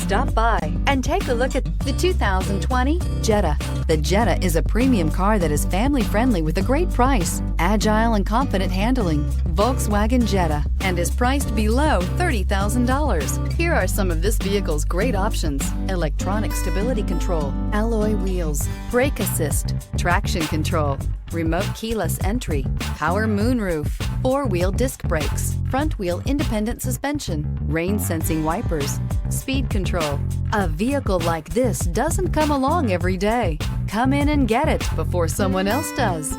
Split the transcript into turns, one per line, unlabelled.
Stop by and take a look at the 2020 Jetta. The Jetta is a premium car that is family-friendly with a great price, agile and confident handling. Volkswagen Jetta, and is priced below $30,000. Here are some of this vehicle's great options: electronic stability control, alloy wheels, brake assist, traction control, remote keyless entry, power moonroof, four-wheel disc brakes, front-wheel independent suspension, rain-sensing wipers, speed control. A vehicle like this doesn't come along every day. Come in and get it before someone else does.